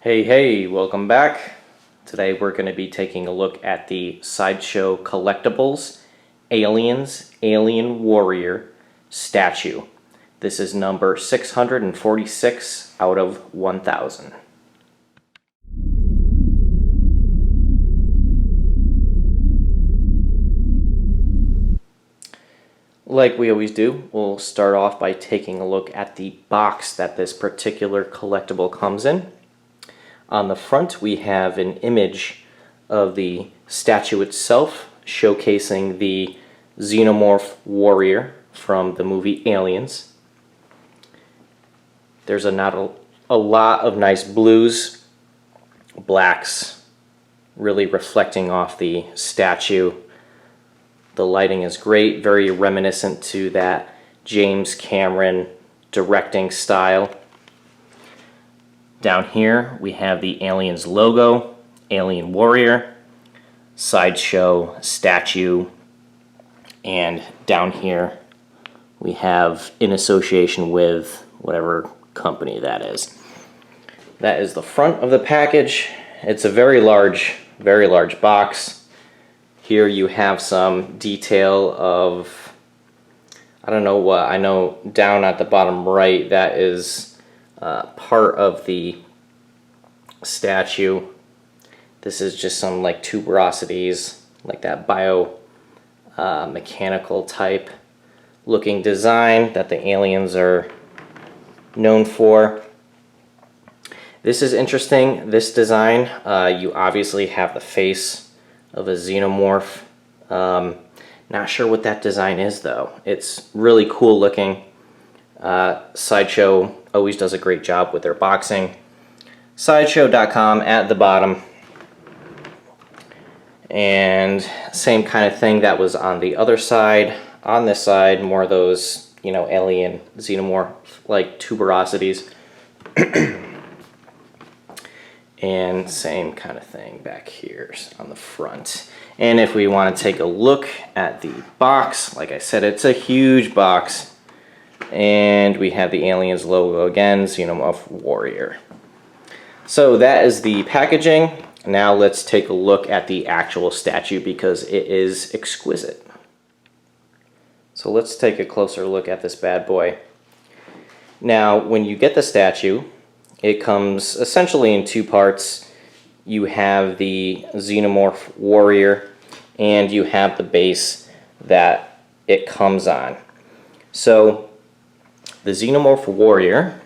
Hey, welcome back. Today we're going to be taking a look at the Sideshow Collectibles Aliens Alien Warrior statue. This is number 646 out of 1,000. Like we always do, we'll start off by taking a look at the box that this particular collectible comes in. On the front, we have an image of the statue itself, showcasing the xenomorph warrior from the movie Aliens. There's a lot of nice blues, blacks, really reflecting off the statue. The lighting is great, very reminiscent to that James Cameron directing style. Down here we have the Aliens logo, Alien Warrior, Sideshow statue, and down here we have in association with whatever company that is. That is the front of the package. It's a very large box. Here you have some detail of, I don't know what, I know down at the bottom right that is part of the statue. This is just some like tuberosities, like that mechanical type looking design that the aliens are known for. This is interesting, this design. You obviously have the face of a xenomorph. Not sure what that design is though. It's really cool looking. Sideshow always does a great job with their boxing. Sideshow.com at the bottom. And same kind of thing that was on the other side. On this side, more of those, alien xenomorph like tuberosities. And same kind of thing back here on the front. And if we want to take a look at the box, like I said, it's a huge box. And we have the Aliens logo again, Xenomorph Warrior. So that is the packaging. Now let's take a look at the actual statue because it is exquisite. So let's take a closer look at this bad boy. Now when you get the statue, it comes essentially in two parts. You have the Xenomorph Warrior and you have the base that it comes on. So the Xenomorph Warrior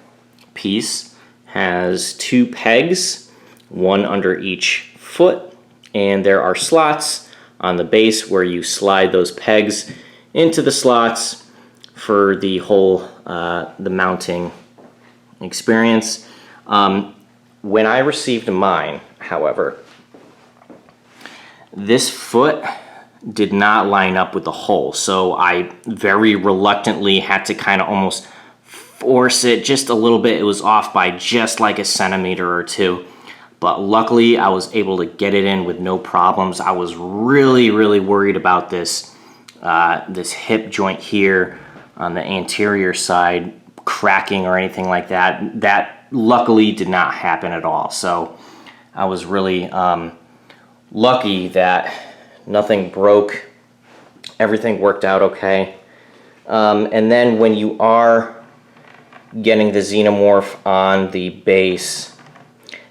piece has two pegs, one under each foot, and there are slots on the base where you slide those pegs into the slots for the whole the mounting experience. When I received mine, however, this foot did not line up with the hole, so I very reluctantly had to kind of almost force it just a little bit. It was off by just like a centimeter or two, but luckily I was able to get it in with no problems. I was really worried about this this hip joint here on the anterior side cracking or anything like that. That luckily did not happen at all, so I was really lucky that nothing broke. Everything worked out okay. And then when you are getting the xenomorph on the base,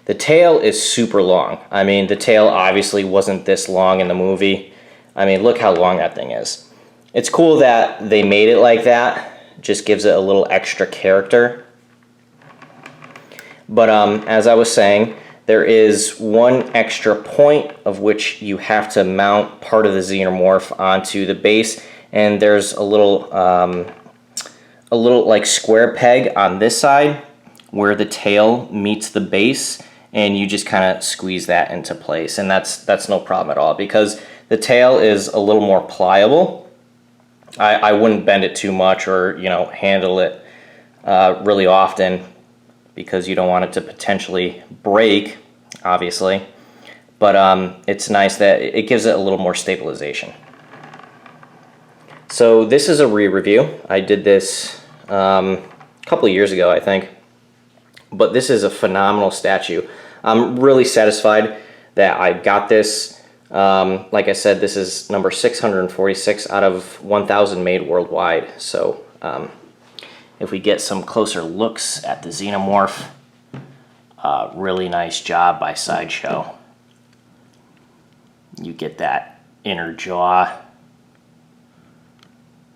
the tail is super long. I mean, the tail obviously wasn't this long in the movie. I mean, look how long that thing is. It's cool that they made it like that. Just gives it a little extra character. But as I was saying, there is one extra point of which you have to mount part of the xenomorph onto the base, and there's a little like square peg on this side where the tail meets the base, and you just kind of squeeze that into place, and that's no problem at all because the tail is a little more pliable. I wouldn't bend it too much or handle it really often because you don't want it to potentially break, obviously, but it's nice that it gives it a little more stabilization. So this is a re-review. I did this a couple of years ago, I think, but this is a phenomenal statue. I'm really satisfied that I got this. Like I said, this is number 646 out of 1,000 made worldwide. So if we get some closer looks at the Xenomorph, really nice job by Sideshow. You get that inner jaw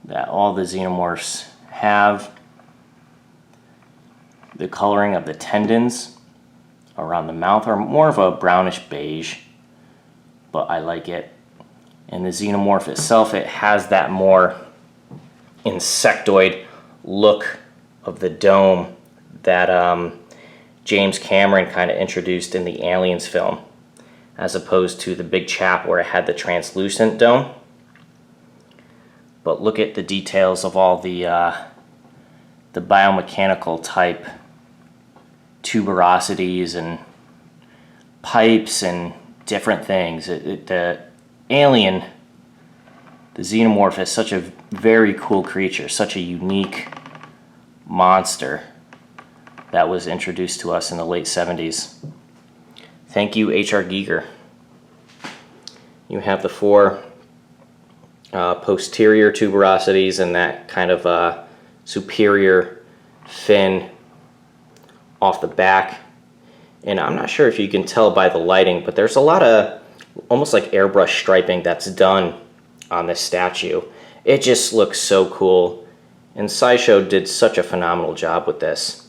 that all the Xenomorphs have. The coloring of the tendons around the mouth are more of a brownish beige, but I like it. And the Xenomorph itself, it has that more insectoid look of the dome that James Cameron kind of introduced in the Aliens film, as opposed to the Big Chap where it had the translucent dome. But look at the details of all the biomechanical type tuberosities and pipes and different things. The alien, the Xenomorph, is such a very cool creature, such a unique monster that was introduced to us in the late 70s. Thank you, H.R. Giger. You have the 4 posterior tuberosities and that kind of superior fin off the back. And I'm not sure if you can tell by the lighting, but there's a lot of almost like airbrush striping that's done on this statue. It just looks so cool, and Sideshow did such a phenomenal job with this.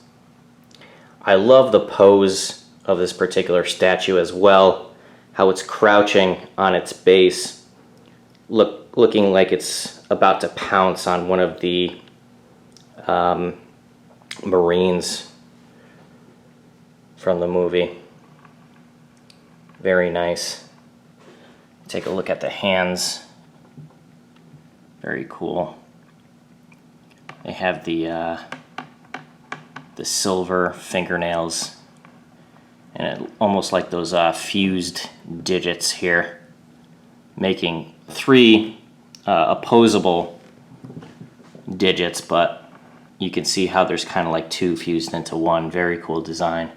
I love the pose of this particular statue as well, how it's crouching on its base, looking like it's about to pounce on one of the Marines from the movie. Very nice. Take a look at the hands. Very cool. They have the silver fingernails, and it almost like those fused digits here, making 3 opposable digits, but you can see how there's kind of like 2 fused into 1. Very cool design.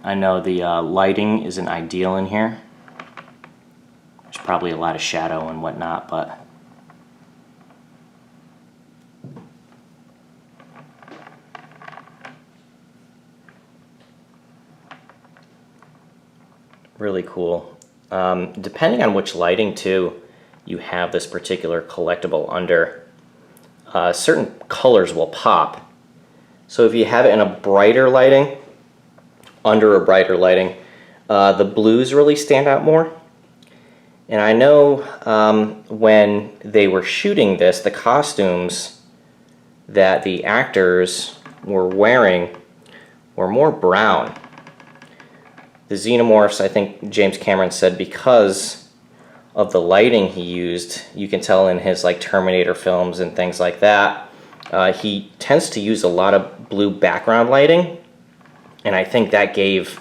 I know the lighting isn't ideal in here. There's probably a lot of shadow and whatnot, but really cool. Depending on which lighting too you have this particular collectible under, certain colors will pop. So if you have it in a brighter lighting, under a brighter lighting, the blues really stand out more. And I know when they were shooting this, the costumes that the actors were wearing were more brown. The Xenomorphs, I think James Cameron said, because of the lighting he used, you can tell in his like Terminator films and things like that, he tends to use a lot of blue background lighting. And I think that gave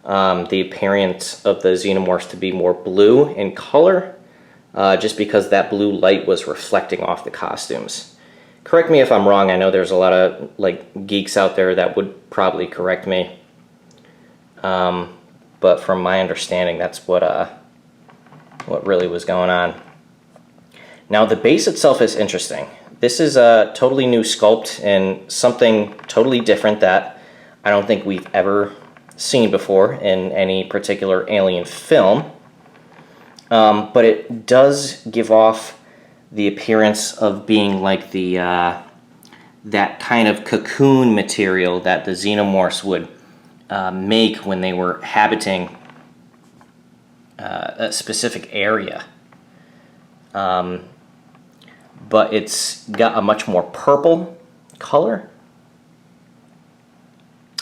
the appearance of the Xenomorphs to be more blue in color, just because that blue light was reflecting off the costumes. Correct me if I'm wrong. I know there's a lot of like geeks out there that would probably correct me. But from my understanding, that's what really was going on. Now the base itself is interesting. This is a totally new sculpt and something totally different that I don't think we've ever seen before in any particular Alien film. But it does give off the appearance of being like the that kind of cocoon material that the Xenomorphs would make when they were habiting a specific area. But it's got a much more purple color.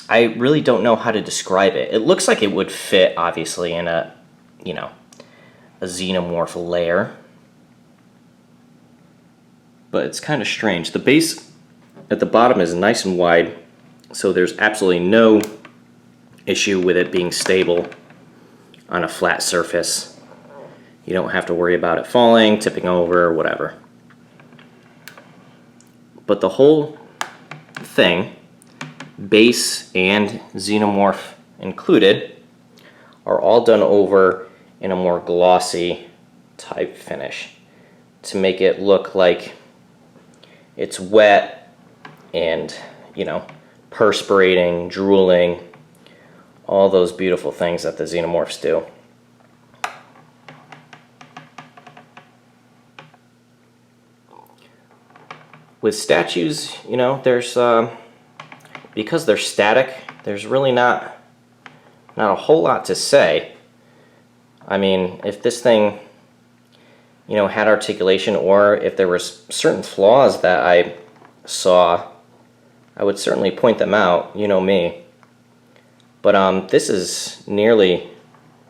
I really don't know how to describe it. It looks like it would fit, obviously, in a, you know, a Xenomorph lair. But it's kind of strange. The base at the bottom is nice and wide, so there's absolutely no issue with it being stable on a flat surface. You don't have to worry about it falling, tipping over, or whatever. But the whole thing, base and Xenomorph included are all done over in a more glossy type finish to make it look like it's wet and, you know, perspirating, drooling, all those beautiful things that the xenomorphs do. With statues, you know, there's because they're static, there's really not a whole lot to say. I mean, if this thing, you know, had articulation, or if there were certain flaws that I saw, I would certainly point them out, you know me. But this is nearly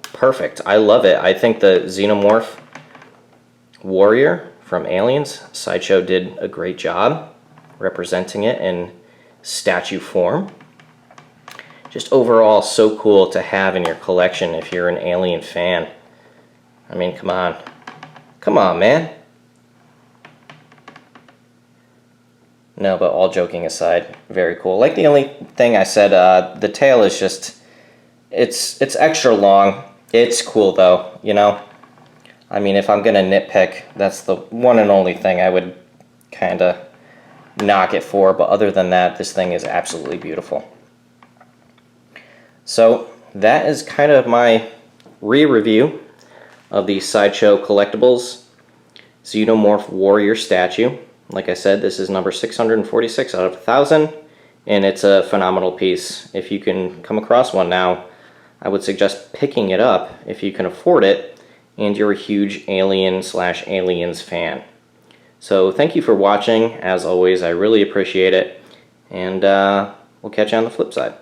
perfect. I love it. I think the Xenomorph Warrior from Aliens, Sideshow did a great job representing it in statue form. Just overall so cool to have in your collection if you're an Alien fan. I mean, come on. Come on, man. No, but all joking aside, very cool. Like the only thing I said, the tail is just, it's extra long. It's cool though, you know. I mean, if I'm gonna nitpick, that's the one and only thing I would kind of knock it for. But other than that, this thing is absolutely beautiful. So that is kind of my re-review of the Sideshow Collectibles Xenomorph Warrior statue. Like I said, this is number 646 out of 1,000, and it's a phenomenal piece. If you can come across one now, I would suggest picking it up if you can afford it and you're a huge Alien/Aliens fan. So thank you for watching. As always, I really appreciate it, and we'll catch you on the flip side.